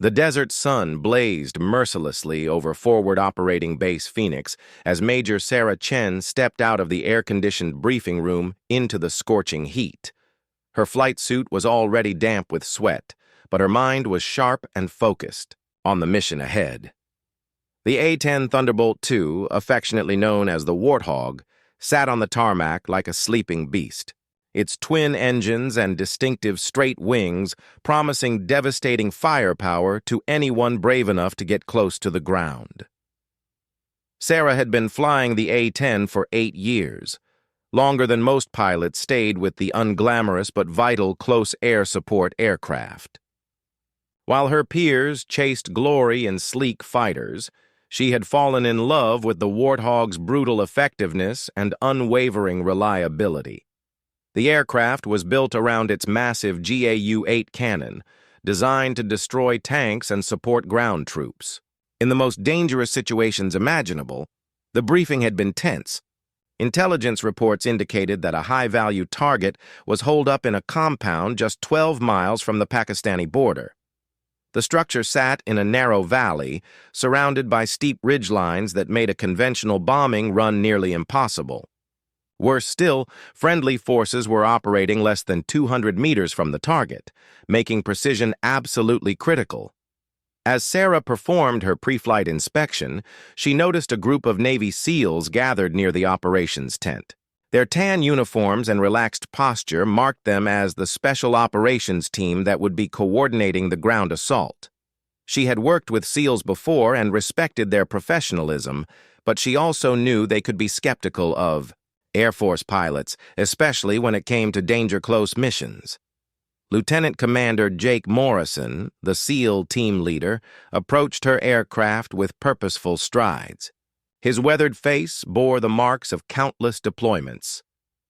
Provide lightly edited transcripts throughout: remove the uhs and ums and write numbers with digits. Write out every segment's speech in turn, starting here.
The desert sun blazed mercilessly over Forward Operating Base Phoenix as Major Sarah Chen stepped out of the air-conditioned briefing room into the scorching heat. Her flight suit was already damp with sweat, but her mind was sharp and focused on the mission ahead. The A-10 Thunderbolt II, affectionately known as the Warthog, sat on the tarmac like a sleeping beast, its twin engines and distinctive straight wings promising devastating firepower to anyone brave enough to get close to the ground. Sarah had been flying the A-10 for 8 years, longer than most pilots stayed with the unglamorous but vital close air support aircraft. While her peers chased glory in sleek fighters, she had fallen in love with the Warthog's brutal effectiveness and unwavering reliability. The aircraft was built around its massive GAU-8 cannon, designed to destroy tanks and support ground troops. In the most dangerous situations imaginable, the briefing had been tense. Intelligence reports indicated that a high-value target was holed up in a compound just 12 miles from the Pakistani border. The structure sat in a narrow valley, surrounded by steep ridgelines that made a conventional bombing run nearly impossible. Worse still, friendly forces were operating less than 200 meters from the target, making precision absolutely critical. As Sarah performed her pre-flight inspection, she noticed a group of Navy SEALs gathered near the operations tent. Their tan uniforms and relaxed posture marked them as the special operations team that would be coordinating the ground assault. She had worked with SEALs before and respected their professionalism, but she also knew they could be skeptical of Air Force pilots, especially when it came to danger-close missions. Lieutenant Commander Jake Morrison, the SEAL team leader, approached her aircraft with purposeful strides. His weathered face bore the marks of countless deployments,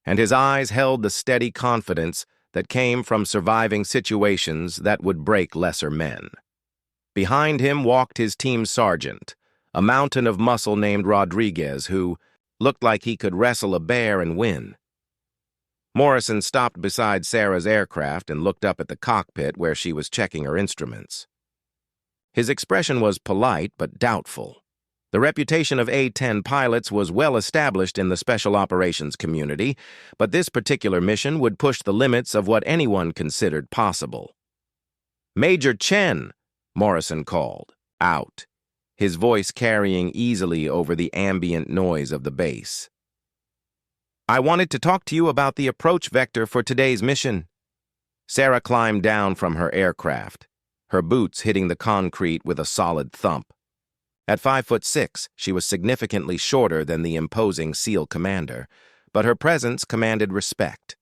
and his eyes held the steady confidence that came from surviving situations that would break lesser men. Behind him walked his team sergeant, a mountain of muscle named Rodriguez, who looked like he could wrestle a bear and win. Morrison stopped beside Sarah's aircraft and looked up at the cockpit where she was checking her instruments. His expression was polite but doubtful. The reputation of A-10 pilots was well established in the special operations community, but this particular mission would push the limits of what anyone considered possible. "Major Chen," Morrison called, out, his voice carrying easily over the ambient noise of the base. "I wanted to talk to you about the approach vector for today's mission." Sarah climbed down from her aircraft, her boots hitting the concrete with a solid thump. At 5'6", she was significantly shorter than the imposing SEAL commander, but her presence commanded respect.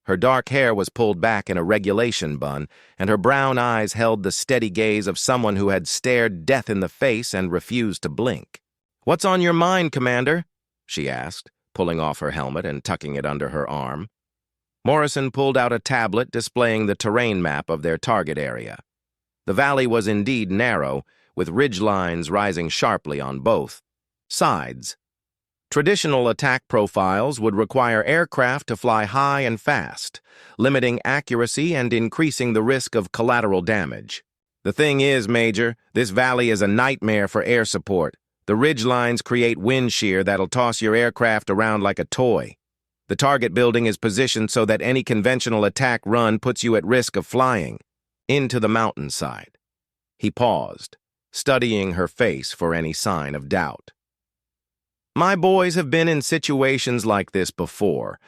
Her dark hair was pulled back in a regulation bun, and her brown eyes held the steady gaze of someone who had stared death in the face and refused to blink. "What's on your mind, Commander?" she asked, pulling off her helmet and tucking it under her arm. Morrison pulled out a tablet displaying the terrain map of their target area. The valley was indeed narrow, with ridgelines rising sharply on both sides. Traditional attack profiles would require aircraft to fly high and fast, limiting accuracy and increasing the risk of collateral damage. "The thing is, Major, this valley is a nightmare for air support. The ridgelines create wind shear that'll toss your aircraft around like a toy. The target building is positioned so that any conventional attack run puts you at risk of flying into the mountainside." He paused, studying her face for any sign of doubt. "My boys have been in situations like this before,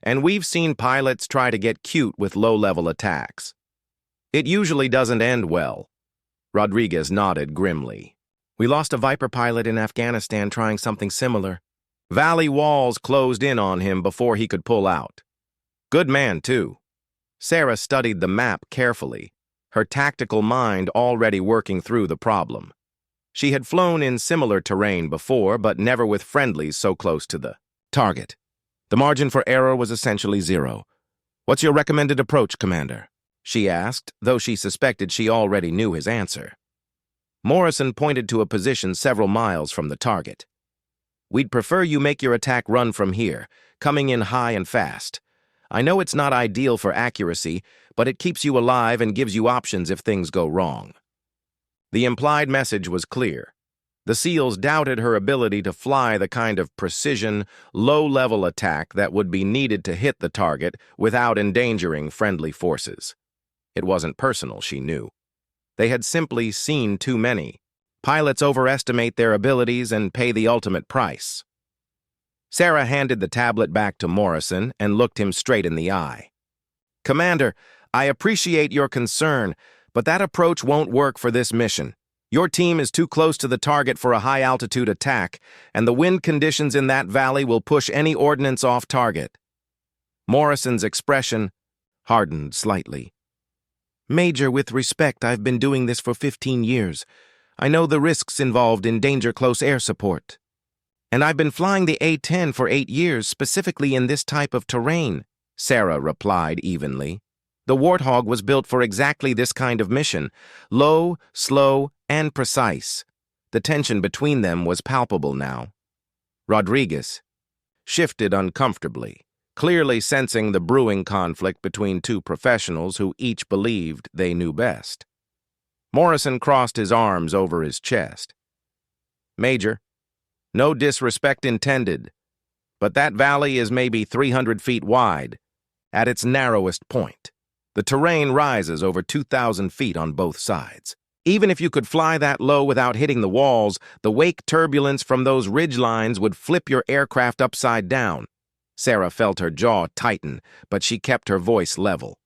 and we've seen pilots try to get cute with low-level attacks. It usually doesn't end well." Rodriguez nodded grimly. "We lost a Viper pilot in Afghanistan trying something similar. Valley walls closed in on him before he could pull out. Good man, too." Sarah studied the map carefully, her tactical mind already working through the problem. She had flown in similar terrain before, but never with friendlies so close to the target. The margin for error was essentially zero. "What's your recommended approach, Commander?" she asked, though she suspected she already knew his answer. Morrison pointed to a position several miles from the target. "We'd prefer you make your attack run from here, coming in high and fast. I know it's not ideal for accuracy, but it keeps you alive and gives you options if things go wrong." The implied message was clear. The SEALs doubted her ability to fly the kind of precision, low-level attack that would be needed to hit the target without endangering friendly forces. It wasn't personal, she knew. They had simply seen too many. Pilots overestimate their abilities and pay the ultimate price. Sarah handed the tablet back to Morrison and looked him straight in the eye. "Commander, I appreciate your concern, but that approach won't work for this mission. Your team is too close to the target for a high-altitude attack, and the wind conditions in that valley will push any ordnance off target." Morrison's expression hardened slightly. "Major, with respect, I've been doing this for 15 years. I know the risks involved in danger-close air support. And I've been flying the A-10 for 8 years, specifically in this type of terrain," Sarah replied evenly. "The Warthog was built for exactly this kind of mission, low, slow, and precise." The tension between them was palpable now. Rodriguez shifted uncomfortably, clearly sensing the brewing conflict between two professionals who each believed they knew best. Morrison crossed his arms over his chest. "Major, no disrespect intended, but that valley is maybe 300 feet wide, at its narrowest point. The terrain rises over 2,000 feet on both sides. Even if you could fly that low without hitting the walls, the wake turbulence from those ridge lines would flip your aircraft upside down." Sarah felt her jaw tighten, but she kept her voice level.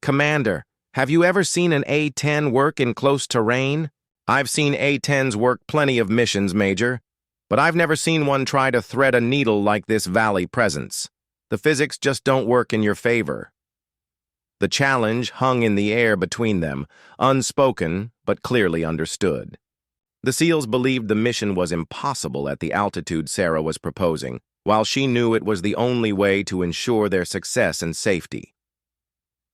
"Commander, have you ever seen an A-10 work in close terrain?" "I've seen A-10s work plenty of missions, Major, but I've never seen one try to thread a needle like this valley presence. The physics just don't work in your favor." The challenge hung in the air between them, unspoken but clearly understood. The SEALs believed the mission was impossible at the altitude Sarah was proposing, while she knew it was the only way to ensure their success and safety.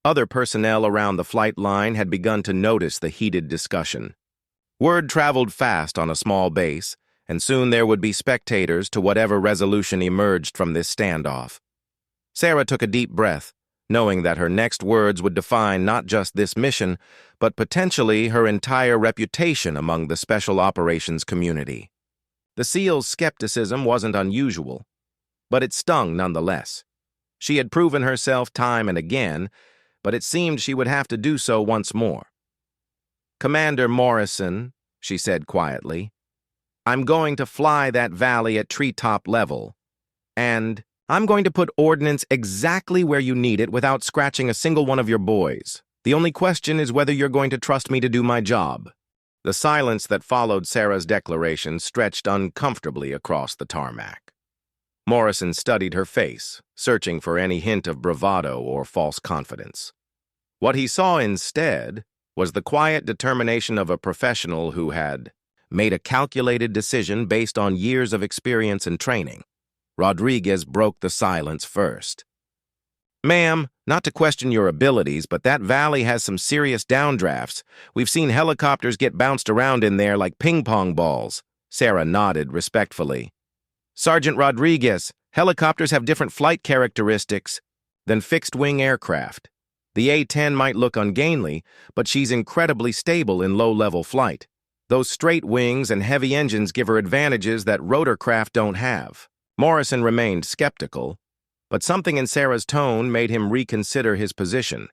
Other personnel around the flight line had begun to notice the heated discussion. Word traveled fast on a small base, and soon there would be spectators to whatever resolution emerged from this standoff. Sarah took a deep breath, knowing that her next words would define not just this mission, but potentially her entire reputation among the special operations community. The SEAL's skepticism wasn't unusual, but it stung nonetheless. She had proven herself time and again, but it seemed she would have to do so once more. "Commander Morrison," she said quietly, "I'm going to fly that valley at treetop level, and I'm going to put ordnance exactly where you need it without scratching a single one of your boys. The only question is whether you're going to trust me to do my job." The silence that followed Sarah's declaration stretched uncomfortably across the tarmac. Morrison studied her face, searching for any hint of bravado or false confidence. What he saw instead was the quiet determination of a professional who had made a calculated decision based on years of experience and training. Rodriguez broke the silence first. "Ma'am, not to question your abilities, but that valley has some serious downdrafts. We've seen helicopters get bounced around in there like ping-pong balls." Sarah nodded respectfully. "Sergeant Rodriguez, helicopters have different flight characteristics than fixed-wing aircraft. The A-10 might look ungainly, but she's incredibly stable in low-level flight. Those straight wings and heavy engines give her advantages that rotorcraft don't have." Morrison remained skeptical, but something in Sarah's tone made him reconsider his position.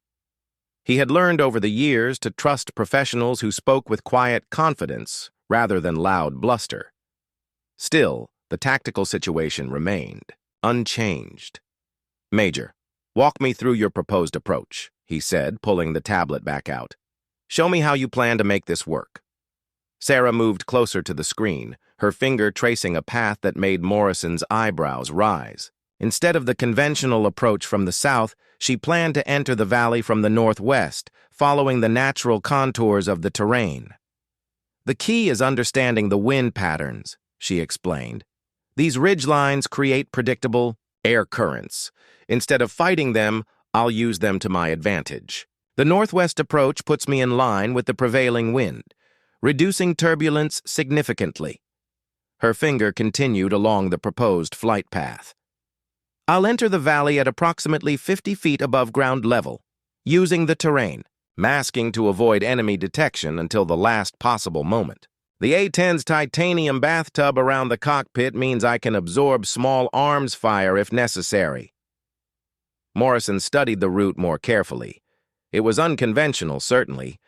He had learned over the years to trust professionals who spoke with quiet confidence rather than loud bluster. Still, the tactical situation remained unchanged. "Major, walk me through your proposed approach," he said, pulling the tablet back out. "Show me how you plan to make this work." Sarah moved closer to the screen, her finger tracing a path that made Morrison's eyebrows rise. Instead of the conventional approach from the south, she planned to enter the valley from the northwest, following the natural contours of the terrain. "The key is understanding the wind patterns," she explained. "These ridge lines create predictable air currents. Instead of fighting them, I'll use them to my advantage. The northwest approach puts me in line with the prevailing wind, reducing turbulence significantly." Her finger continued along the proposed flight path. "I'll enter the valley at approximately 50 feet above ground level, using the terrain. masking to avoid enemy detection until the last possible moment. The A-10's titanium bathtub around the cockpit means I can absorb small arms fire if necessary. Morrison studied the route more carefully. It was unconventional, certainly,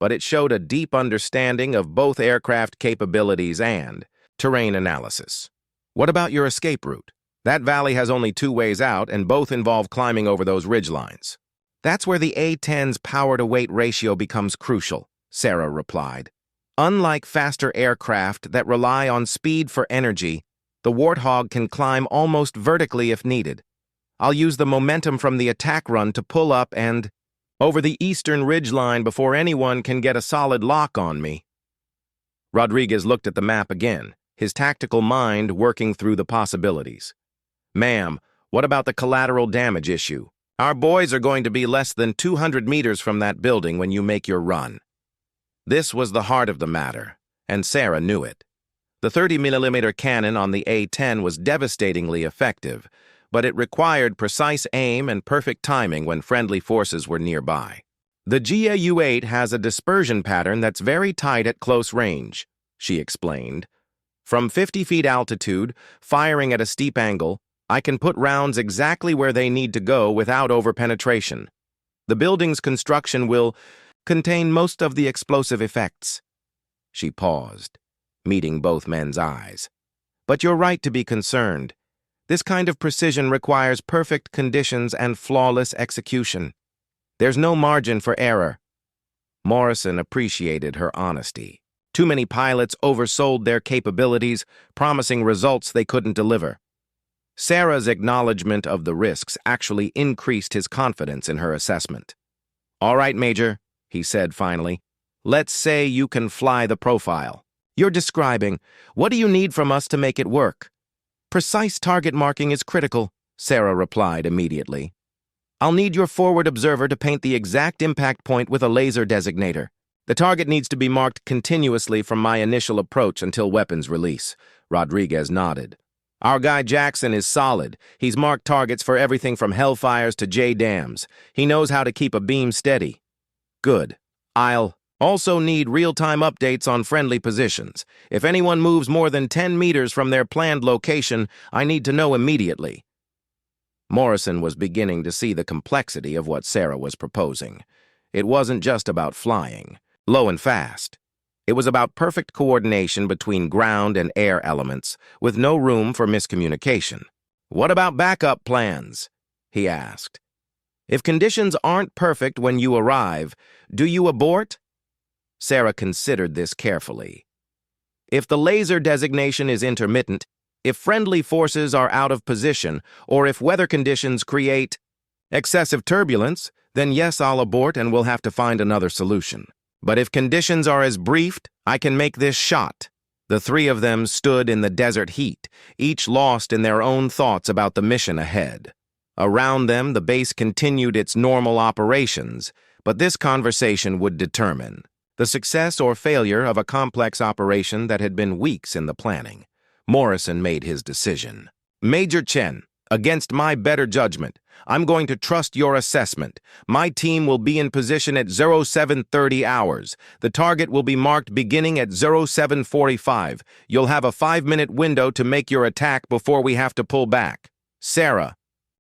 but it showed a deep understanding of both aircraft capabilities and terrain analysis. What about your escape route? That valley has only two ways out, and both involve climbing over those ridgelines. That's where the A-10's power-to-weight ratio becomes crucial, Sarah replied. Unlike faster aircraft that rely on speed for energy, the Warthog can climb almost vertically if needed. I'll use the momentum from the attack run to pull up and over the eastern ridgeline before anyone can get a solid lock on me. Rodriguez looked at the map again, his tactical mind working through the possibilities. Ma'am, what about the collateral damage issue? Our boys are going to be less than 200 meters from that building when you make your run. This was the heart of the matter, and Sarah knew it. The 30mm cannon on the A-10 was devastatingly effective, but it required precise aim and perfect timing when friendly forces were nearby. The GAU-8 has a dispersion pattern that's very tight at close range, she explained. From 50 feet altitude, firing at a steep angle, I can put rounds exactly where they need to go without overpenetration. The building's construction will contain most of the explosive effects. She paused, meeting both men's eyes. But you're right to be concerned. This kind of precision requires perfect conditions and flawless execution. There's no margin for error. Morrison appreciated her honesty. Too many pilots oversold their capabilities, promising results they couldn't deliver. Sarah's acknowledgement of the risks actually increased his confidence in her assessment. All right, Major, he said finally. Let's say you can fly the profile. You're describing. What do you need from us to make it work? Precise target marking is critical, Sarah replied immediately. I'll need your forward observer to paint the exact impact point with a laser designator. The target needs to be marked continuously from my initial approach until weapons release. Rodriguez nodded. Our guy Jackson is solid. He's marked targets for everything from Hellfires to J-dams. He knows how to keep a beam steady. Good. I'll also need real-time updates on friendly positions. If anyone moves more than 10 meters from their planned location, I need to know immediately. Morrison was beginning to see the complexity of what Sarah was proposing. It wasn't just about flying, low and fast. It was about perfect coordination between ground and air elements, with no room for miscommunication. What about backup plans? He asked. If conditions aren't perfect when you arrive, do you abort? Sarah considered this carefully. If the laser designation is intermittent, if friendly forces are out of position, or if weather conditions create excessive turbulence, then yes, I'll abort and we'll have to find another solution. But if conditions are as briefed, I can make this shot. The three of them stood in the desert heat, each lost in their own thoughts about the mission ahead. Around them, the base continued its normal operations, but this conversation would determine the success or failure of a complex operation that had been weeks in the planning. Morrison made his decision. Major Chen, against my better judgment, I'm going to trust your assessment. My team will be in position at 0730 hours. The target will be marked beginning at 0745. You'll have a 5-minute window to make your attack before we have to pull back. Sarah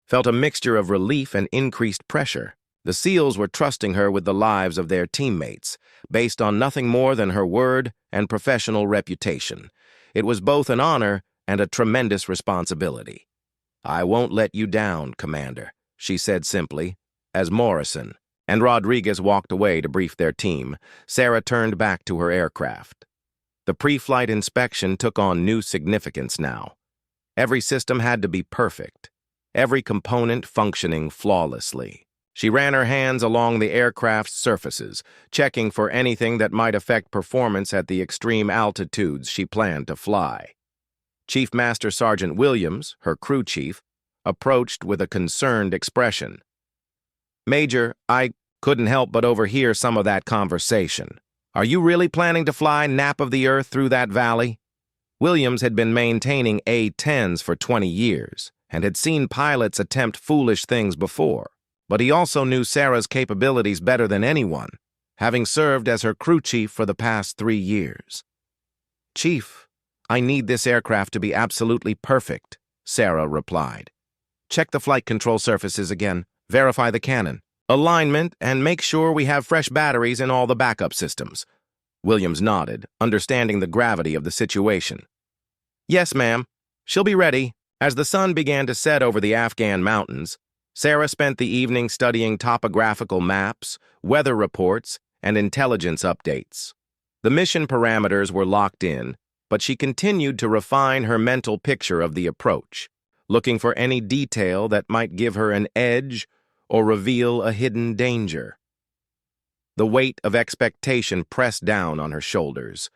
felt a mixture of relief and increased pressure. The SEALs were trusting her with the lives of their teammates, based on nothing more than her word and professional reputation. It was both an honor and a tremendous responsibility. I won't let you down, Commander, she said simply. As Morrison and Rodriguez walked away to brief their team, Sarah turned back to her aircraft. The pre-flight inspection took on new significance now. Every system had to be perfect, every component functioning flawlessly. She ran her hands along the aircraft's surfaces, checking for anything that might affect performance at the extreme altitudes she planned to fly. Chief Master Sergeant Williams, her crew chief, approached with a concerned expression. Major, I couldn't help but overhear some of that conversation. Are you really planning to fly nap of the earth through that valley? Williams had been maintaining A-10s for 20 years and had seen pilots attempt foolish things before. But he also knew Sarah's capabilities better than anyone, having served as her crew chief for the past 3 years. "Chief, I need this aircraft to be absolutely perfect," Sarah replied. "Check the flight control surfaces again, verify the cannon, alignment, and make sure we have fresh batteries in all the backup systems." Williams nodded, understanding the gravity of the situation. "Yes, ma'am. She'll be ready." As the sun began to set over the Afghan mountains, Sarah spent the evening studying topographical maps, weather reports, and intelligence updates. The mission parameters were locked in, but she continued to refine her mental picture of the approach, looking for any detail that might give her an edge or reveal a hidden danger. The weight of expectation pressed down on her shoulders.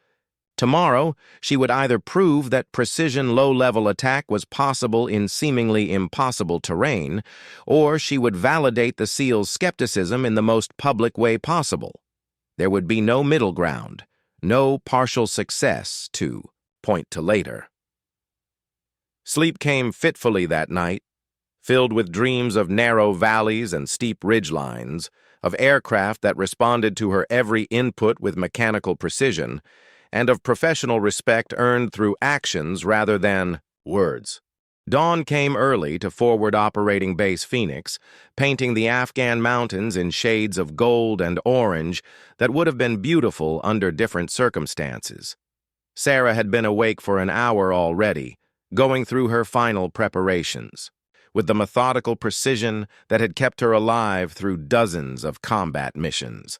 Tomorrow, she would either prove that precision low-level attack was possible in seemingly impossible terrain, or she would validate the SEAL's skepticism in the most public way possible. There would be no middle ground, no partial success to point to later. Sleep came fitfully that night, filled with dreams of narrow valleys and steep ridgelines, of aircraft that responded to her every input with mechanical precision, and of professional respect earned through actions rather than words. Dawn came early to Forward Operating Base Phoenix, painting the Afghan mountains in shades of gold and orange that would have been beautiful under different circumstances. Sarah had been awake for an hour already, going through her final preparations, with the methodical precision that had kept her alive through dozens of combat missions.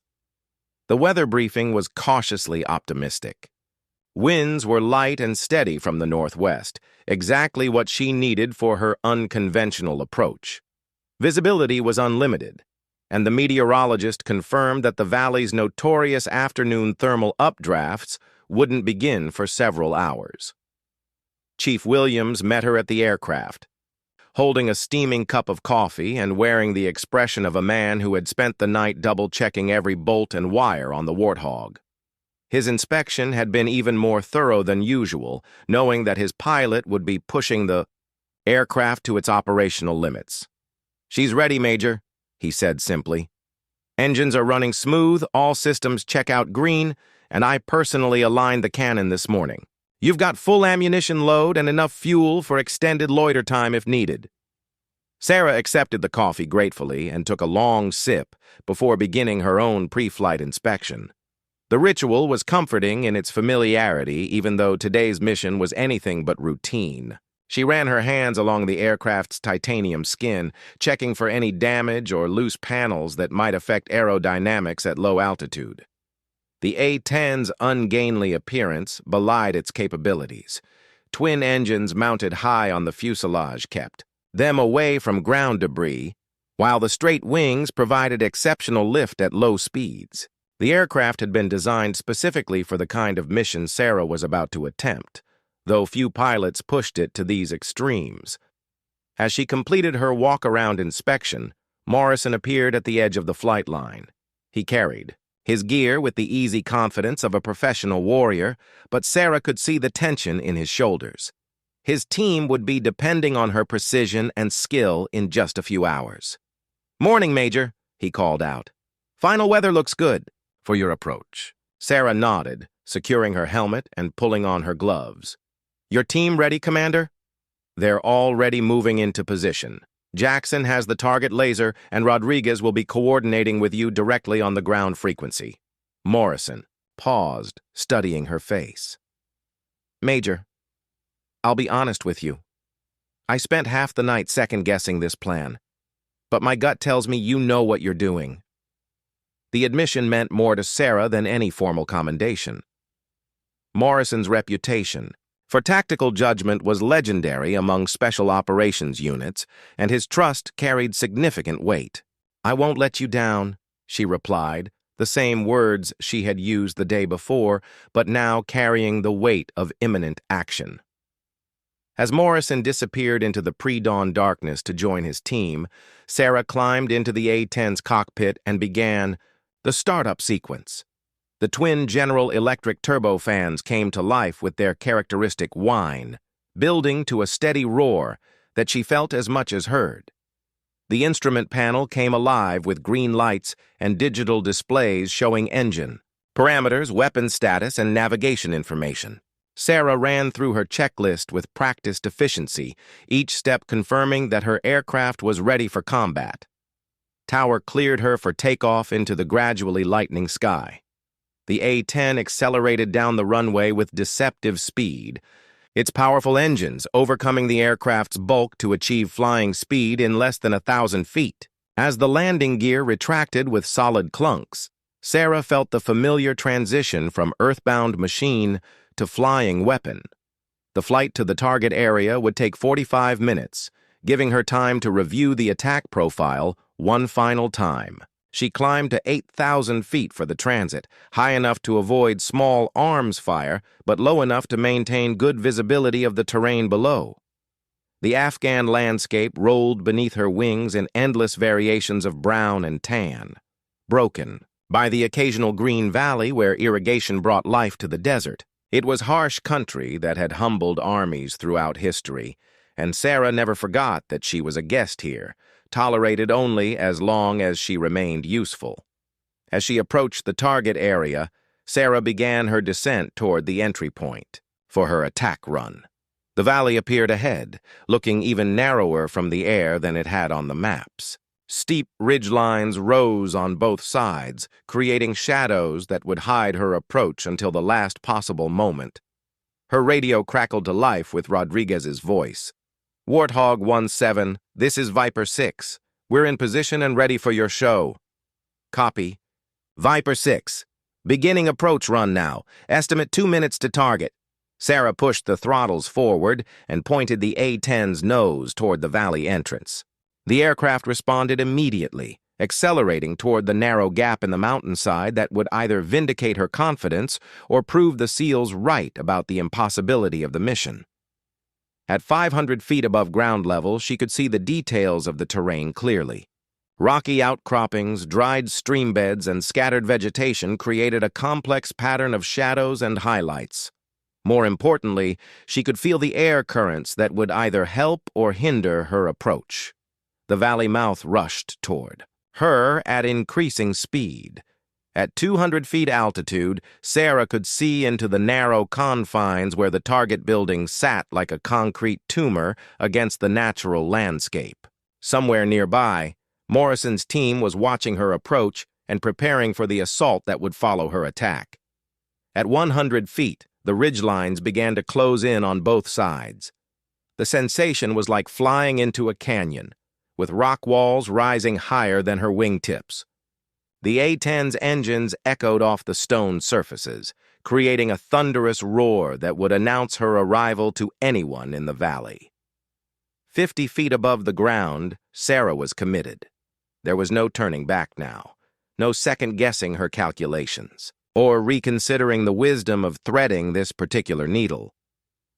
The weather briefing was cautiously optimistic. Winds were light and steady from the northwest, exactly what she needed for her unconventional approach. Visibility was unlimited, and the meteorologist confirmed that the valley's notorious afternoon thermal updrafts wouldn't begin for several hours. Chief Williams met her at the aircraft, holding a steaming cup of coffee and wearing the expression of a man who had spent the night double-checking every bolt and wire on the Warthog. His inspection had been even more thorough than usual, knowing that his pilot would be pushing the aircraft to its operational limits. "She's ready, Major," he said simply. "Engines are running smooth, all systems check out green, and I personally aligned the cannon this morning. You've got full ammunition load and enough fuel for extended loiter time if needed." Sarah accepted the coffee gratefully and took a long sip before beginning her own pre-flight inspection. The ritual was comforting in its familiarity, even though today's mission was anything but routine. She ran her hands along the aircraft's titanium skin, checking for any damage or loose panels that might affect aerodynamics at low altitude. The A-10's ungainly appearance belied its capabilities. Twin engines mounted high on the fuselage kept them away from ground debris, while the straight wings provided exceptional lift at low speeds. The aircraft had been designed specifically for the kind of mission Sarah was about to attempt, though few pilots pushed it to these extremes. As she completed her walk-around inspection, Morrison appeared at the edge of the flight line. He carried his gear with the easy confidence of a professional warrior, but Sarah could see the tension in his shoulders. His team would be depending on her precision and skill in just a few hours. "Morning, Major," he called out. "Final weather looks good for your approach." Sarah nodded, securing her helmet and pulling on her gloves. "Your team ready, Commander?" "They're already moving into position. Jackson has the target laser, and Rodriguez will be coordinating with you directly on the ground frequency." Morrison paused, studying her face. "Major, I'll be honest with you. I spent half the night second-guessing this plan, but my gut tells me you know what you're doing." The admission meant more to Sarah than any formal commendation. Morrison's reputation for tactical judgment was legendary among special operations units, and his trust carried significant weight. "I won't let you down," she replied, the same words she had used the day before, but now carrying the weight of imminent action. As Morrison disappeared into the pre-dawn darkness to join his team, Sarah climbed into the A-10's cockpit and began the startup sequence. The twin General Electric turbofans came to life with their characteristic whine, building to a steady roar that she felt as much as heard. The instrument panel came alive with green lights and digital displays showing engine, parameters, weapon status, and navigation information. Sarah ran through her checklist with practiced efficiency, each step confirming that her aircraft was ready for combat. Tower cleared her for takeoff into the gradually lightening sky. The A-10 accelerated down the runway with deceptive speed, its powerful engines overcoming the aircraft's bulk to achieve flying speed in less than 1,000 feet. As the landing gear retracted with solid clunks, Sarah felt the familiar transition from earthbound machine to flying weapon. The flight to the target area would take 45 minutes, giving her time to review the attack profile one final time. She climbed to 8,000 feet for the transit, high enough to avoid small arms fire, but low enough to maintain good visibility of the terrain below. The Afghan landscape rolled beneath her wings in endless variations of brown and tan, broken by the occasional green valley where irrigation brought life to the desert. It was harsh country that had humbled armies throughout history, and Sarah never forgot that she was a guest here, tolerated only as long as she remained useful. As she approached the target area, Sarah began her descent toward the entry point for her attack run. The valley appeared ahead, looking even narrower from the air than it had on the maps. Steep ridgelines rose on both sides, creating shadows that would hide her approach until the last possible moment. Her radio crackled to life with Rodriguez's voice. "Warthog 17, this is Viper 6. We're in position and ready for your show." "Copy. Viper 6. Beginning approach run now. Estimate 2 minutes to target." Sarah pushed the throttles forward and pointed the A-10's nose toward the valley entrance. The aircraft responded immediately, accelerating toward the narrow gap in the mountainside that would either vindicate her confidence or prove the SEALs right about the impossibility of the mission. At 500 feet above ground level, she could see the details of the terrain clearly. Rocky outcroppings, dried stream beds, and scattered vegetation created a complex pattern of shadows and highlights. More importantly, she could feel the air currents that would either help or hinder her approach. The valley mouth rushed toward her at increasing speed. At 200 feet altitude, Sarah could see into the narrow confines where the target building sat like a concrete tumor against the natural landscape. Somewhere nearby, Morrison's team was watching her approach and preparing for the assault that would follow her attack. At 100 feet, the ridgelines began to close in on both sides. The sensation was like flying into a canyon, with rock walls rising higher than her wingtips. The A-10's engines echoed off the stone surfaces, creating a thunderous roar that would announce her arrival to anyone in the valley. 50 feet above the ground, Sarah was committed. There was no turning back now, no second-guessing her calculations, or reconsidering the wisdom of threading this particular needle.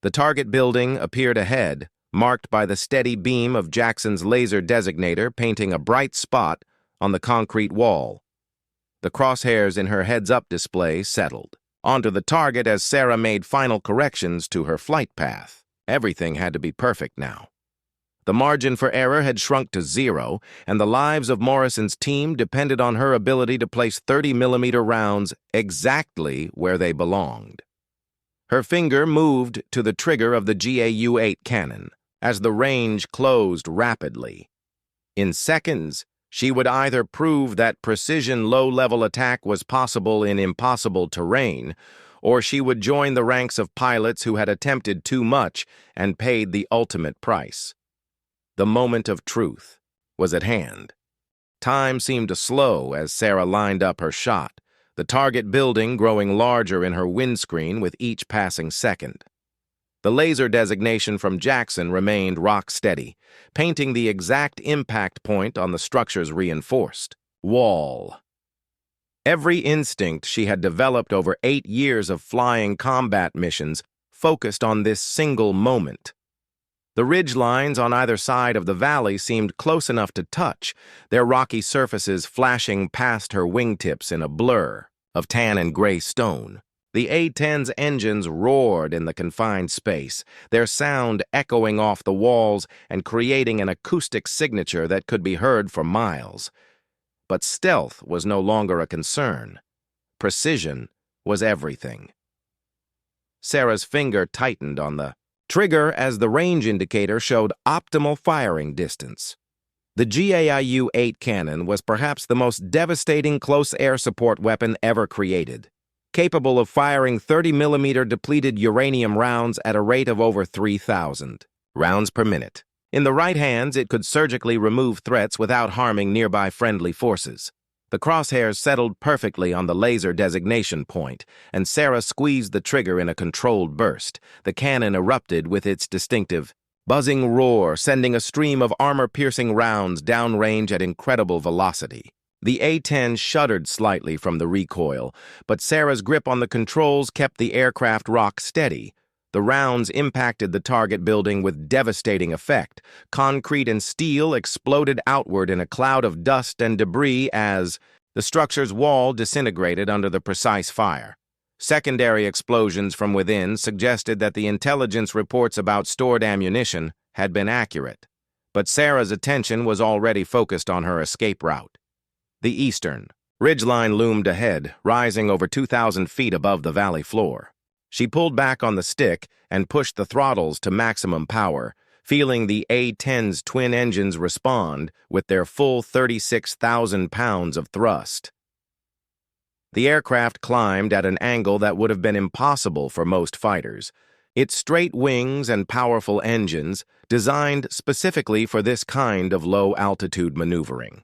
The target building appeared ahead, marked by the steady beam of Jackson's laser designator painting a bright spot on the concrete wall. The crosshairs in her heads-up display settled onto the target as Sarah made final corrections to her flight path. Everything had to be perfect now. The margin for error had shrunk to 0, and the lives of Morrison's team depended on her ability to place 30mm rounds exactly where they belonged. Her finger moved to the trigger of the GAU-8 cannon as the range closed rapidly. In seconds, she would either prove that precision low-level attack was possible in impossible terrain, or she would join the ranks of pilots who had attempted too much and paid the ultimate price. The moment of truth was at hand. Time seemed to slow as Sarah lined up her shot, the target building growing larger in her windscreen with each passing second. The laser designation from Jackson remained rock steady, painting the exact impact point on the structure's reinforced wall. Every instinct she had developed over 8 years of flying combat missions focused on this single moment. The ridge lines on either side of the valley seemed close enough to touch, their rocky surfaces flashing past her wingtips in a blur of tan and gray stone. The A-10's engines roared in the confined space, their sound echoing off the walls and creating an acoustic signature that could be heard for miles. But stealth was no longer a concern. Precision was everything. Sarah's finger tightened on the trigger as the range indicator showed optimal firing distance. The GAIU-8 cannon was perhaps the most devastating close air support weapon ever created, capable of firing 30mm depleted uranium rounds at a rate of over 3,000 rounds per minute. In the right hands, it could surgically remove threats without harming nearby friendly forces. The crosshairs settled perfectly on the laser designation point, and Sarah squeezed the trigger in a controlled burst. The cannon erupted with its distinctive buzzing roar, sending a stream of armor-piercing rounds downrange at incredible velocity. The A-10 shuddered slightly from the recoil, but Sarah's grip on the controls kept the aircraft rock steady. The rounds impacted the target building with devastating effect. Concrete and steel exploded outward in a cloud of dust and debris as the structure's wall disintegrated under the precise fire. Secondary explosions from within suggested that the intelligence reports about stored ammunition had been accurate, but Sarah's attention was already focused on her escape route. The eastern ridgeline loomed ahead, rising over 2,000 feet above the valley floor. She pulled back on the stick and pushed the throttles to maximum power, feeling the A-10's twin engines respond with their full 36,000 pounds of thrust. The aircraft climbed at an angle that would have been impossible for most fighters. Its straight wings and powerful engines, designed specifically for this kind of low-altitude maneuvering.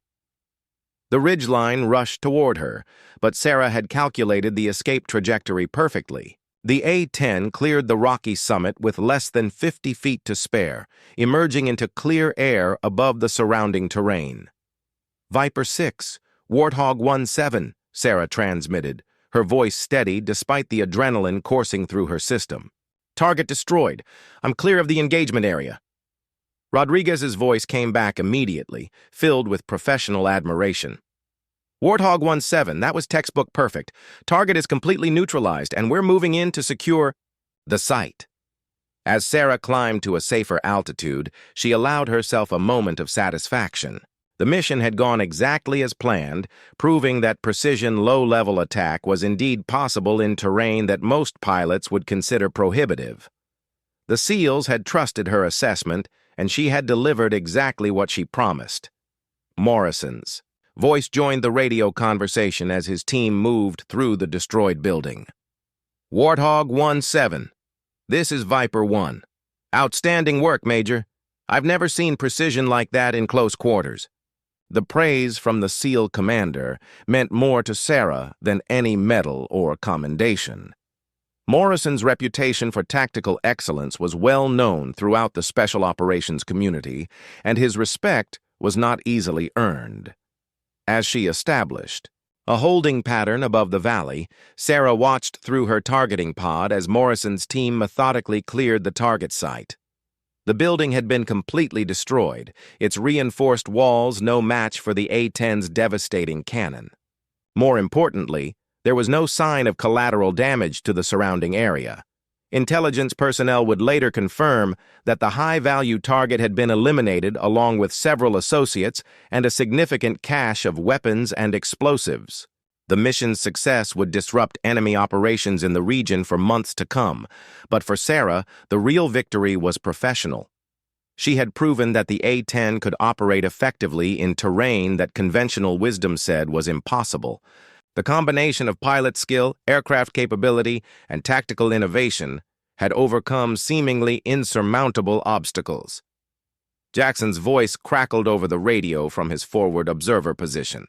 The ridgeline rushed toward her, but Sarah had calculated the escape trajectory perfectly. The A-10 cleared the rocky summit with less than 50 feet to spare, emerging into clear air above the surrounding terrain. "Viper 6, Warthog 17, Sarah transmitted, her voice steady despite the adrenaline coursing through her system. "Target destroyed. I'm clear of the engagement area." Rodriguez's voice came back immediately, filled with professional admiration. "Warthog 17, that was textbook perfect. Target is completely neutralized, and we're moving in to secure the site." As Sarah climbed to a safer altitude, she allowed herself a moment of satisfaction. The mission had gone exactly as planned, proving that precision low-level attack was indeed possible in terrain that most pilots would consider prohibitive. The SEALs had trusted her assessment, and she had delivered exactly what she promised. Morrison's voice joined the radio conversation as his team moved through the destroyed building. "Warthog 17, this is Viper 1. Outstanding work, Major. I've never seen precision like that in close quarters." The praise from the SEAL commander meant more to Sarah than any medal or commendation. Morrison's reputation for tactical excellence was well known throughout the special operations community, and his respect was not easily earned. As she established a holding pattern above the valley, Sarah watched through her targeting pod as Morrison's team methodically cleared the target site. The building had been completely destroyed, its reinforced walls no match for the A-10's devastating cannon. More importantly, there was no sign of collateral damage to the surrounding area. Intelligence personnel would later confirm that the high-value target had been eliminated along with several associates and a significant cache of weapons and explosives. The mission's success would disrupt enemy operations in the region for months to come, but for Sarah, the real victory was professional. She had proven that the A-10 could operate effectively in terrain that conventional wisdom said was impossible. The combination of pilot skill, aircraft capability, and tactical innovation had overcome seemingly insurmountable obstacles. Jackson's voice crackled over the radio from his forward observer position.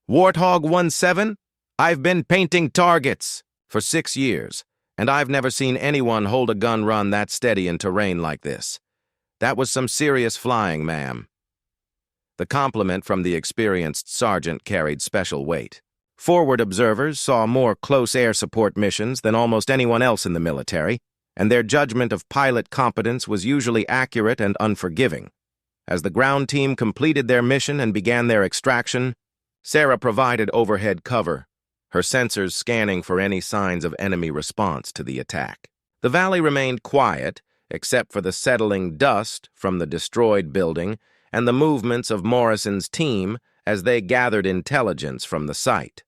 "Warthog 17, I've been painting targets for 6 years, and I've never seen anyone hold a gun run that steady in terrain like this. That was some serious flying, ma'am." The compliment from the experienced sergeant carried special weight. Forward observers saw more close air support missions than almost anyone else in the military, and their judgment of pilot competence was usually accurate and unforgiving. As the ground team completed their mission and began their extraction, Sarah provided overhead cover. her sensors scanning for any signs of enemy response to the attack. The valley remained quiet, except for the settling dust from the destroyed building and the movements of Morrison's team as they gathered intelligence from the site.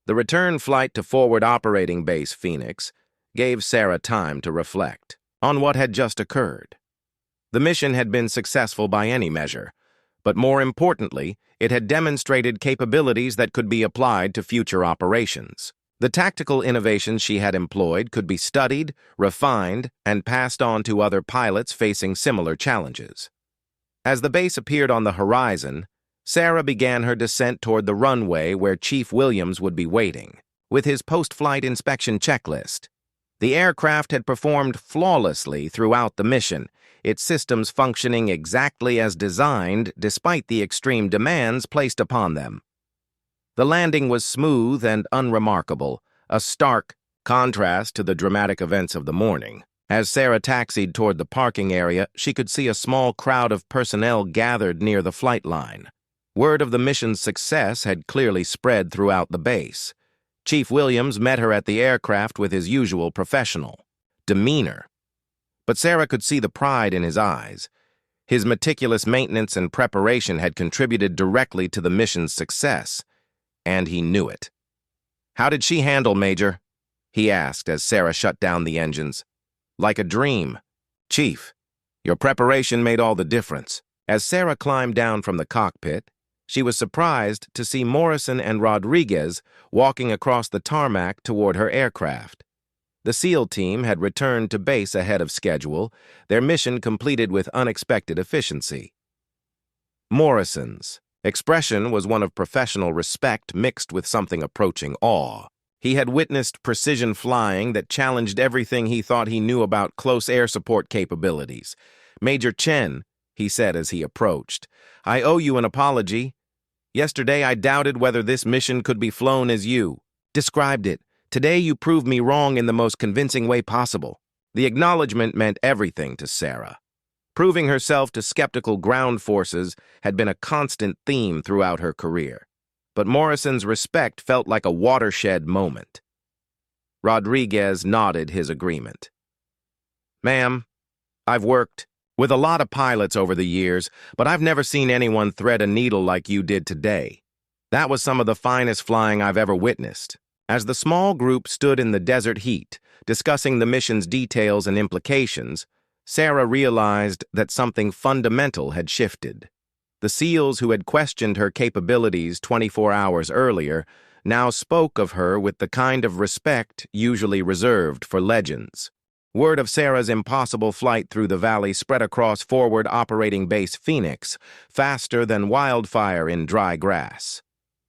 The return flight to Forward Operating Base Phoenix gave Sarah time to reflect on what had just occurred. The mission had been successful by any measure, but more importantly, it had demonstrated capabilities that could be applied to future operations. The tactical innovations she had employed could be studied, refined, and passed on to other pilots facing similar challenges. As the base appeared on the horizon, Sarah began her descent toward the runway where Chief Williams would be waiting, with his post-flight inspection checklist. The aircraft had performed flawlessly throughout the mission, its systems functioning exactly as designed despite the extreme demands placed upon them. The landing was smooth and unremarkable, a stark contrast to the dramatic events of the morning. As Sarah taxied toward the parking area, she could see a small crowd of personnel gathered near the flight line. Word of the mission's success had clearly spread throughout the base. Chief Williams met her at the aircraft with his usual professional demeanor. But Sarah could see the pride in his eyes. His meticulous maintenance and preparation had contributed directly to the mission's success, and he knew it. "How did she handle, Major?" he asked as Sarah shut down the engines. "Like a dream. Chief, your preparation made all the difference." As Sarah climbed down from the cockpit, she was surprised to see Morrison and Rodriguez walking across the tarmac toward her aircraft. The SEAL team had returned to base ahead of schedule, their mission completed with unexpected efficiency. Morrison's expression was one of professional respect mixed with something approaching awe. He had witnessed precision flying that challenged everything he thought he knew about close air support capabilities. "Major Chen," he said as he approached, "I owe you an apology. Yesterday I doubted whether this mission could be flown as you described it. Today you proved me wrong in the most convincing way possible." The acknowledgement meant everything to Sarah. Proving herself to skeptical ground forces had been a constant theme throughout her career. But Morrison's respect felt like a watershed moment. Rodriguez nodded his agreement. "Ma'am, I've worked with a lot of pilots over the years, but I've never seen anyone thread a needle like you did today. That was some of the finest flying I've ever witnessed." As the small group stood in the desert heat, discussing the mission's details and implications, Sarah realized that something fundamental had shifted. The SEALs who had questioned her capabilities 24 hours earlier now spoke of her with the kind of respect usually reserved for legends. Word of Sarah's impossible flight through the valley spread across Forward Operating Base Phoenix, faster than wildfire in dry grass.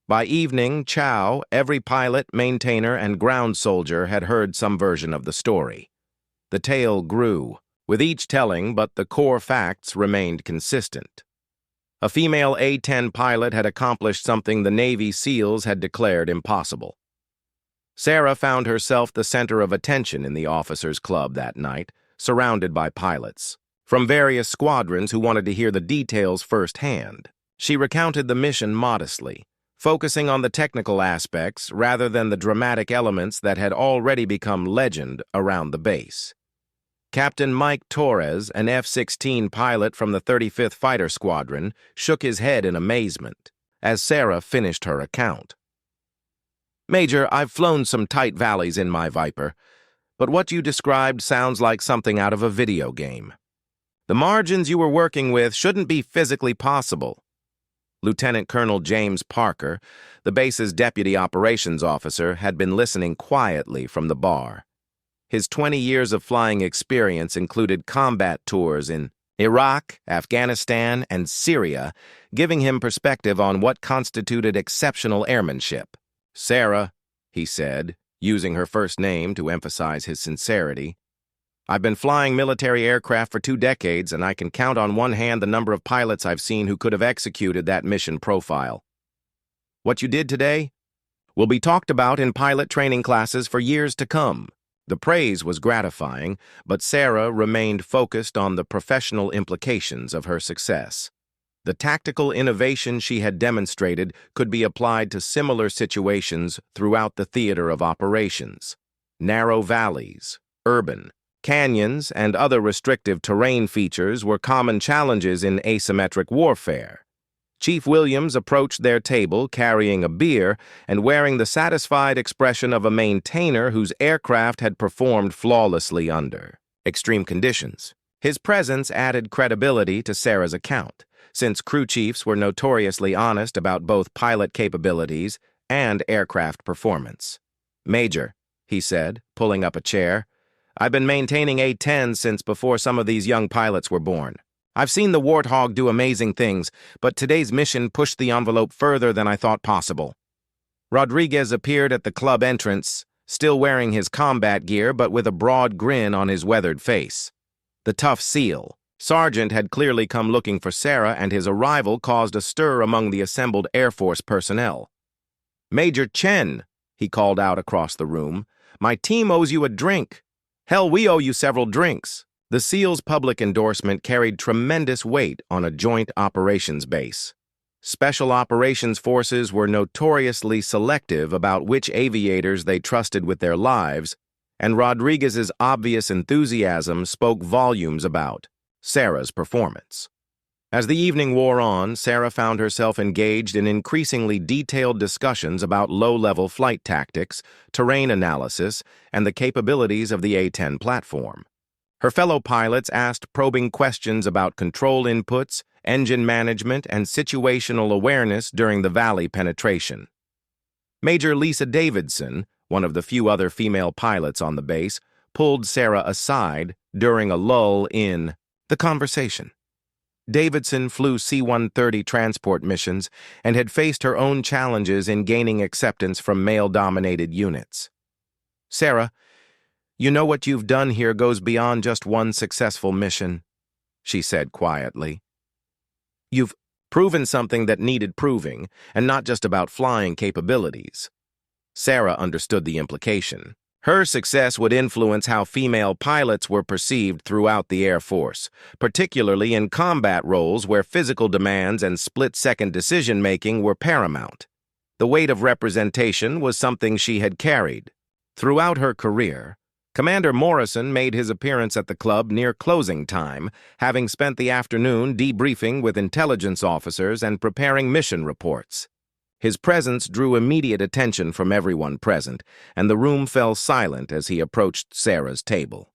By evening, Chow, every pilot, maintainer, and ground soldier had heard some version of the story. The tale grew, with each telling, but the core facts remained consistent. A female A-10 pilot had accomplished something the Navy SEALs had declared impossible. Sarah found herself the center of attention in the officers' club that night, surrounded by pilots from various squadrons who wanted to hear the details firsthand. She recounted the mission modestly, focusing on the technical aspects rather than the dramatic elements that had already become legend around the base. Captain Mike Torres, an F-16 pilot from the 35th Fighter Squadron, shook his head in amazement as Sarah finished her account. "Major, I've flown some tight valleys in my Viper, but what you described sounds like something out of a video game. The margins you were working with shouldn't be physically possible." Lieutenant Colonel James Parker, the base's deputy operations officer, had been listening quietly from the bar. His 20 years of flying experience included combat tours in Iraq, Afghanistan, and Syria, giving him perspective on what constituted exceptional airmanship. "Sarah," he said, using her first name to emphasize his sincerity, "I've been flying military aircraft for 2 decades, and I can count on one hand the number of pilots I've seen who could have executed that mission profile. What you did today will be talked about in pilot training classes for years to come." The praise was gratifying, but Sarah remained focused on the professional implications of her success. The tactical innovation she had demonstrated could be applied to similar situations throughout the theater of operations. Narrow valleys, urban, canyons, and other restrictive terrain features were common challenges in asymmetric warfare. Chief Williams approached their table carrying a beer and wearing the satisfied expression of a maintainer whose aircraft had performed flawlessly under extreme conditions. His presence added credibility to Sarah's account, since crew chiefs were notoriously honest about both pilot capabilities and aircraft performance. "Major," he said, pulling up a chair, "I've been maintaining A-10 since before some of these young pilots were born. I've seen the Warthog do amazing things, but today's mission pushed the envelope further than I thought possible." Rodriguez appeared at the club entrance, still wearing his combat gear but with a broad grin on his weathered face. The tough SEAL, Sergeant, had clearly come looking for Sarah, and his arrival caused a stir among the assembled Air Force personnel. "Major Chen," he called out across the room, "my team owes you a drink. Hell, we owe you several drinks." The SEAL's public endorsement carried tremendous weight on a joint operations base. Special operations forces were notoriously selective about which aviators they trusted with their lives, and Rodriguez's obvious enthusiasm spoke volumes about Sarah's performance. As the evening wore on, Sarah found herself engaged in increasingly detailed discussions about low-level flight tactics, terrain analysis, and the capabilities of the A-10 platform. Her fellow pilots asked probing questions about control inputs, engine management, and situational awareness during the valley penetration. Major Lisa Davidson, one of the few other female pilots on the base, pulled Sarah aside during a lull in the conversation. Davidson flew C-130 transport missions and had faced her own challenges in gaining acceptance from male-dominated units. "Sarah, you know what you've done here goes beyond just one successful mission," she said quietly. "You've proven something that needed proving, and not just about flying capabilities." Sarah understood the implication. Her success would influence how female pilots were perceived throughout the Air Force, particularly in combat roles where physical demands and split-second decision-making were paramount. The weight of representation was something she had carried. Throughout her career, Commander Morrison made his appearance at the club near closing time, having spent the afternoon debriefing with intelligence officers and preparing mission reports. His presence drew immediate attention from everyone present, and the room fell silent as he approached Sarah's table.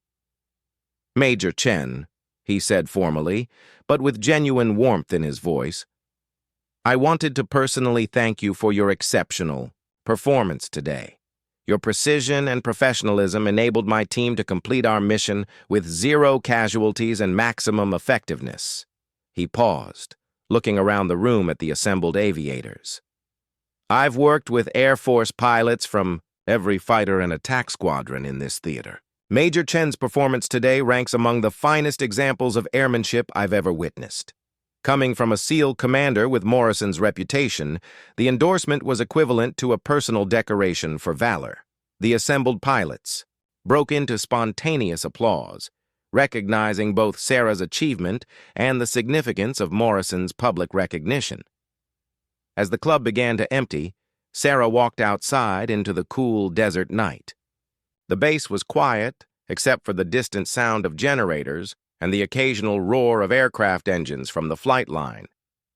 "Major Chen," he said formally, but with genuine warmth in his voice, "I wanted to personally thank you for your exceptional performance today. Your precision and professionalism enabled my team to complete our mission with 0 casualties and maximum effectiveness." He paused, looking around the room at the assembled aviators. "I've worked with Air Force pilots from every fighter and attack squadron in this theater. Major Chen's performance today ranks among the finest examples of airmanship I've ever witnessed." Coming from a SEAL commander with Morrison's reputation, the endorsement was equivalent to a personal decoration for valor. The assembled pilots broke into spontaneous applause, recognizing both Sarah's achievement and the significance of Morrison's public recognition. As the club began to empty, Sarah walked outside into the cool desert night. The base was quiet, except for the distant sound of generators and the occasional roar of aircraft engines from the flight line.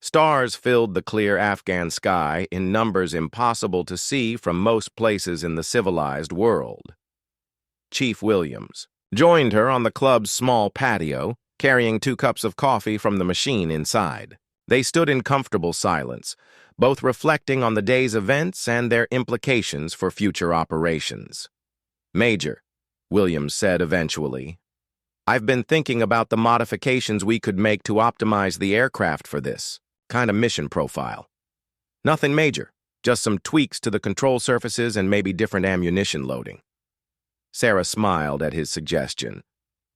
Stars filled the clear Afghan sky in numbers impossible to see from most places in the civilized world. Chief Williams joined her on the club's small patio, carrying 2 cups of coffee from the machine inside. They stood in comfortable silence, both reflecting on the day's events and their implications for future operations. "Major," Williams said eventually, "I've been thinking about the modifications we could make to optimize the aircraft for this kind of mission profile. Nothing major, just some tweaks to the control surfaces and maybe different ammunition loading." Sarah smiled at his suggestion.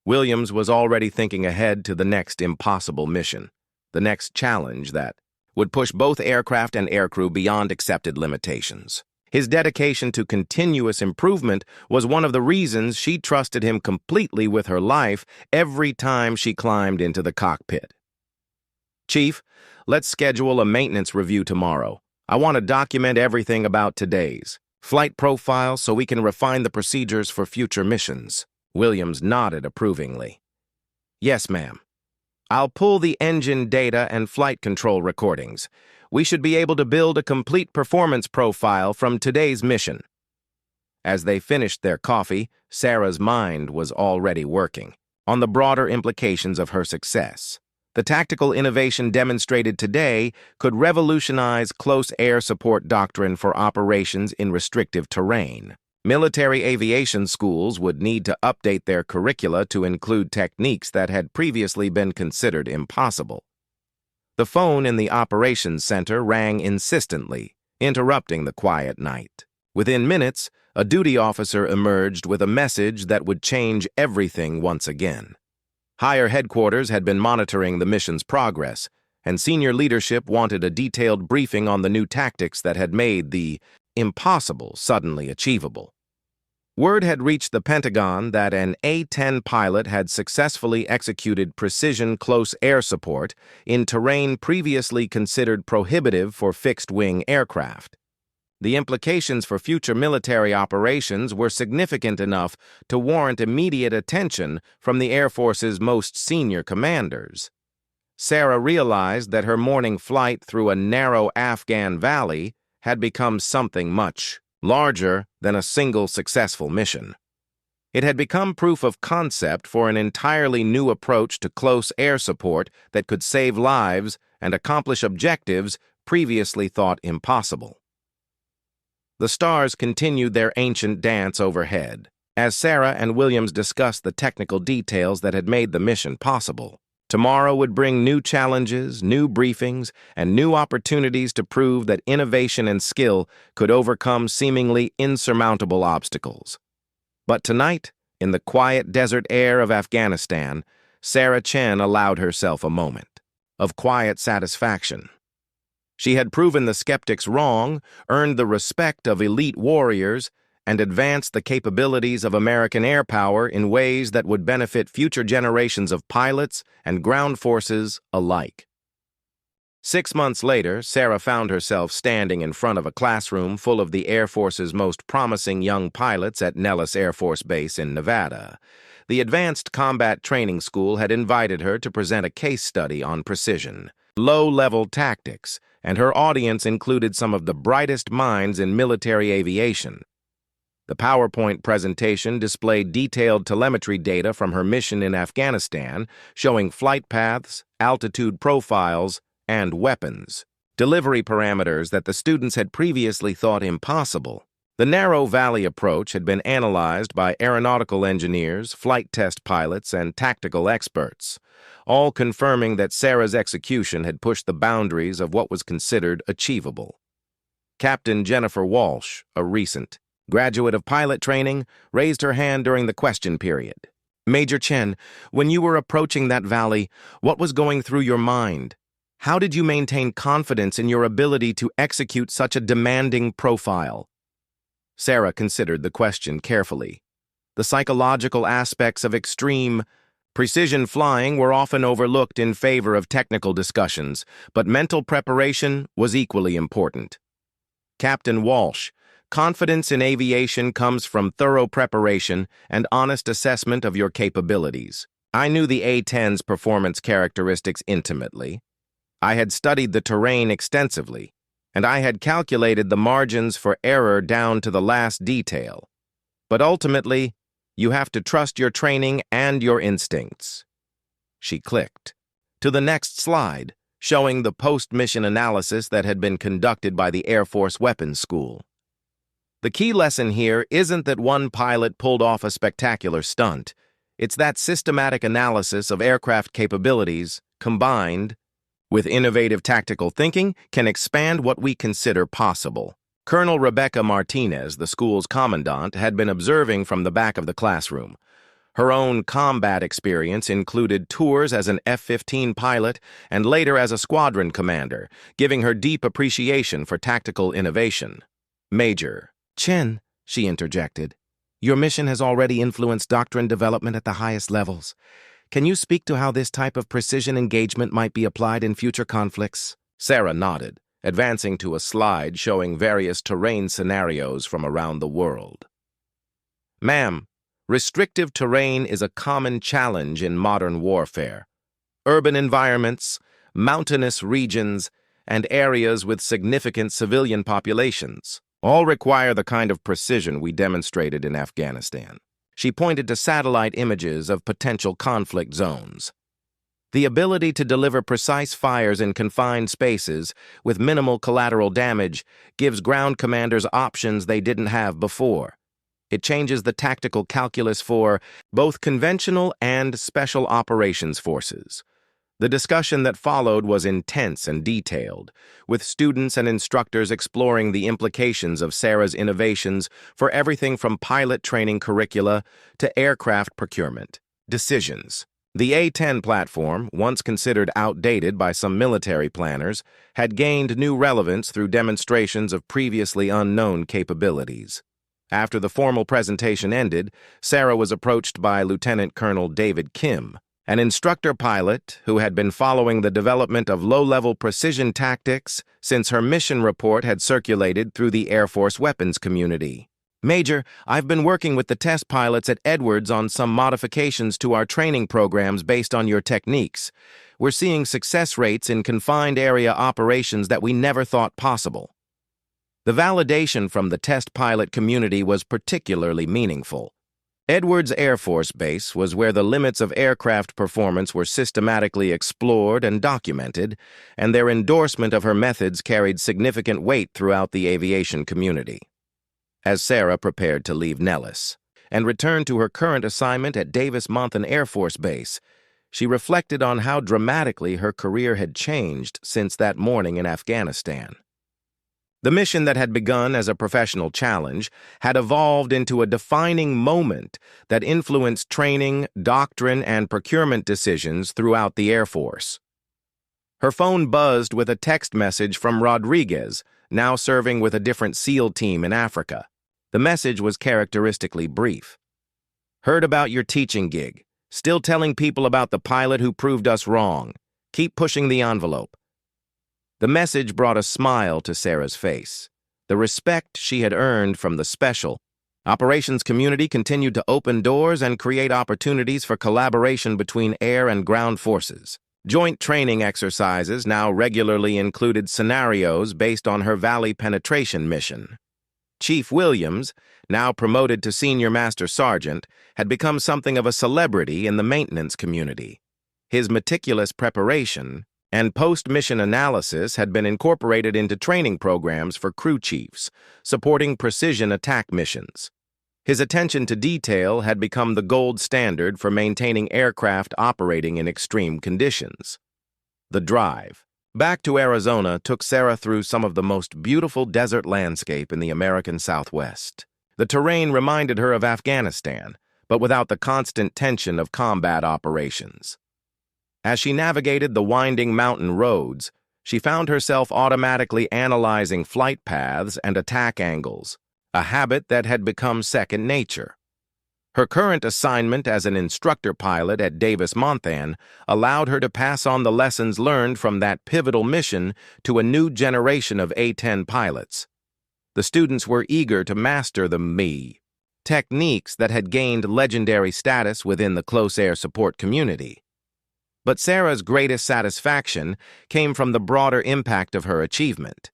Williams was already thinking ahead to the next impossible mission, the next challenge that would push both aircraft and aircrew beyond accepted limitations. His dedication to continuous improvement was one of the reasons she trusted him completely with her life every time she climbed into the cockpit. Chief, let's schedule a maintenance review tomorrow. I want to document everything about today's flight profile so we can refine the procedures for future missions. Williams nodded approvingly. Yes, ma'am. I'll pull the engine data and flight control recordings. We should be able to build a complete performance profile from today's mission. As they finished their coffee, Sarah's mind was already working on the broader implications of her success. The tactical innovation demonstrated today could revolutionize close air support doctrine for operations in restrictive terrain. Military aviation schools would need to update their curricula to include techniques that had previously been considered impossible. The phone in the operations center rang insistently, interrupting the quiet night. Within minutes, a duty officer emerged with a message that would change everything once again. Higher headquarters had been monitoring the mission's progress, and senior leadership wanted a detailed briefing on the new tactics that had made the impossible suddenly achievable. Word had reached the Pentagon that an A-10 pilot had successfully executed precision close air support in terrain previously considered prohibitive for fixed-wing aircraft. The implications for future military operations were significant enough to warrant immediate attention from the Air Force's most senior commanders. Sarah realized that her morning flight through a narrow Afghan valley had become something much larger than a single successful mission. It had become proof of concept for an entirely new approach to close air support that could save lives and accomplish objectives previously thought impossible. The stars continued their ancient dance overhead, as Sarah and Williams discussed the technical details that had made the mission possible. Tomorrow would bring new challenges, new briefings, and new opportunities to prove that innovation and skill could overcome seemingly insurmountable obstacles. But tonight, in the quiet desert air of Afghanistan, Sarah Chen allowed herself a moment of quiet satisfaction. She had proven the skeptics wrong, earned the respect of elite warriors, and advanced the capabilities of American air power in ways that would benefit future generations of pilots and ground forces alike. 6 months later, Sarah found herself standing in front of a classroom full of the Air Force's most promising young pilots at Nellis Air Force Base in Nevada. The Advanced Combat Training School had invited her to present a case study on precision, low-level tactics, and her audience included some of the brightest minds in military aviation. The PowerPoint presentation displayed detailed telemetry data from her mission in Afghanistan, showing flight paths, altitude profiles, and weapons, delivery parameters that the students had previously thought impossible. The narrow valley approach had been analyzed by aeronautical engineers, flight test pilots, and tactical experts, all confirming that Sarah's execution had pushed the boundaries of what was considered achievable. Captain Jennifer Walsh, a recent graduate of pilot training, raised her hand during the question period. Major Chen, when you were approaching that valley, what was going through your mind? How did you maintain confidence in your ability to execute such a demanding profile? Sarah considered the question carefully. The psychological aspects of extreme precision flying were often overlooked in favor of technical discussions, but mental preparation was equally important. Captain Walsh, confidence in aviation comes from thorough preparation and honest assessment of your capabilities. I knew the A-10's performance characteristics intimately. I had studied the terrain extensively, and I had calculated the margins for error down to the last detail. But ultimately, you have to trust your training and your instincts. She clicked to the next slide, showing the post-mission analysis that had been conducted by the Air Force Weapons School. The key lesson here isn't that one pilot pulled off a spectacular stunt. It's that systematic analysis of aircraft capabilities, combined with innovative tactical thinking, can expand what we consider possible. Colonel Rebecca Martinez, the school's commandant, had been observing from the back of the classroom. Her own combat experience included tours as an F-15 pilot and later as a squadron commander, giving her deep appreciation for tactical innovation. Major Chen, she interjected, your mission has already influenced doctrine development at the highest levels. Can you speak to how this type of precision engagement might be applied in future conflicts? Sarah nodded, advancing to a slide showing various terrain scenarios from around the world. Ma'am, restrictive terrain is a common challenge in modern warfare. Urban environments, mountainous regions, and areas with significant civilian populations all require the kind of precision we demonstrated in Afghanistan. She pointed to satellite images of potential conflict zones. The ability to deliver precise fires in confined spaces with minimal collateral damage gives ground commanders options they didn't have before. It changes the tactical calculus for both conventional and special operations forces. The discussion that followed was intense and detailed, with students and instructors exploring the implications of Sarah's innovations for everything from pilot training curricula to aircraft procurement decisions. The A-10 platform, once considered outdated by some military planners, had gained new relevance through demonstrations of previously unknown capabilities. After the formal presentation ended, Sarah was approached by Lieutenant Colonel David Kim, an instructor pilot who had been following the development of low-level precision tactics since her mission report had circulated through the Air Force weapons community. Major, I've been working with the test pilots at Edwards on some modifications to our training programs based on your techniques. We're seeing success rates in confined area operations that we never thought possible. The validation from the test pilot community was particularly meaningful. Edwards Air Force Base was where the limits of aircraft performance were systematically explored and documented, and their endorsement of her methods carried significant weight throughout the aviation community. As Sarah prepared to leave Nellis and return to her current assignment at Davis-Monthan Air Force Base, she reflected on how dramatically her career had changed since that morning in Afghanistan. The mission that had begun as a professional challenge had evolved into a defining moment that influenced training, doctrine, and procurement decisions throughout the Air Force. Her phone buzzed with a text message from Rodriguez, now serving with a different SEAL team in Africa. The message was characteristically brief. Heard about your teaching gig. Still telling people about the pilot who proved us wrong. Keep pushing the envelope. The message brought a smile to Sarah's face. The respect she had earned from the special operations community continued to open doors and create opportunities for collaboration between air and ground forces. Joint training exercises now regularly included scenarios based on her Valley penetration mission. Chief Williams, now promoted to Senior Master Sergeant, had become something of a celebrity in the maintenance community. His meticulous preparation and post-mission analysis had been incorporated into training programs for crew chiefs, supporting precision attack missions. His attention to detail had become the gold standard for maintaining aircraft operating in extreme conditions. The drive back to Arizona took Sarah through some of the most beautiful desert landscape in the American Southwest. The terrain reminded her of Afghanistan, but without the constant tension of combat operations. As she navigated the winding mountain roads, she found herself automatically analyzing flight paths and attack angles, a habit that had become second nature. Her current assignment as an instructor pilot at Davis-Monthan allowed her to pass on the lessons learned from that pivotal mission to a new generation of A-10 pilots. The students were eager to master the ME techniques that had gained legendary status within the close air support community. But Sarah's greatest satisfaction came from the broader impact of her achievement.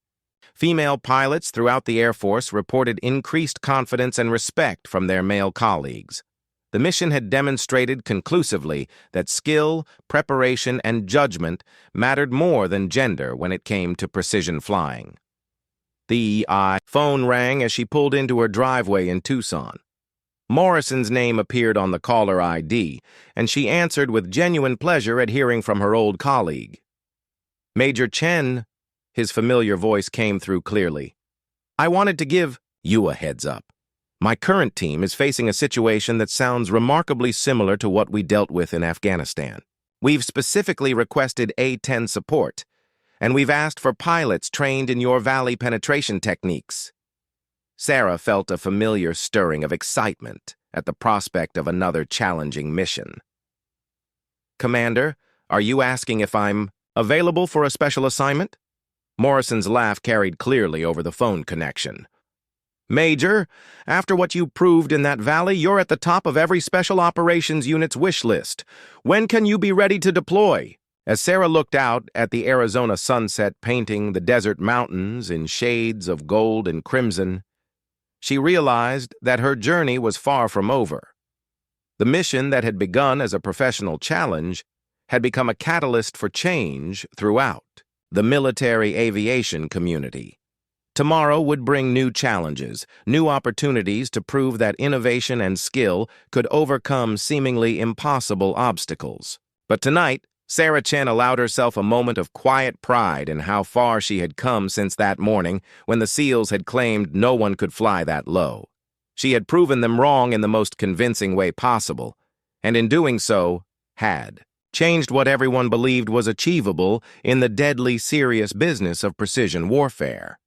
Female pilots throughout the Air Force reported increased confidence and respect from their male colleagues. The mission had demonstrated conclusively that skill, preparation, and judgment mattered more than gender when it came to precision flying. The phone rang as she pulled into her driveway in Tucson. Morrison's name appeared on the caller ID, and she answered with genuine pleasure at hearing from her old colleague. Major Chen, his familiar voice came through clearly. I wanted to give you a heads up. My current team is facing a situation that sounds remarkably similar to what we dealt with in Afghanistan. We've specifically requested A-10 support, and we've asked for pilots trained in your Valley penetration techniques. Sarah felt a familiar stirring of excitement at the prospect of another challenging mission. Commander, are you asking if I'm available for a special assignment? Morrison's laugh carried clearly over the phone connection. Major, after what you proved in that valley, you're at the top of every special operations unit's wish list. When can you be ready to deploy? As Sarah looked out at the Arizona sunset painting the desert mountains in shades of gold and crimson, she realized that her journey was far from over. The mission that had begun as a professional challenge had become a catalyst for change throughout the military aviation community. Tomorrow would bring new challenges, new opportunities to prove that innovation and skill could overcome seemingly impossible obstacles. But tonight, Sarah Chen allowed herself a moment of quiet pride in how far she had come since that morning when the SEALs had claimed no one could fly that low. She had proven them wrong in the most convincing way possible, and in doing so, had changed what everyone believed was achievable in the deadly serious business of precision warfare.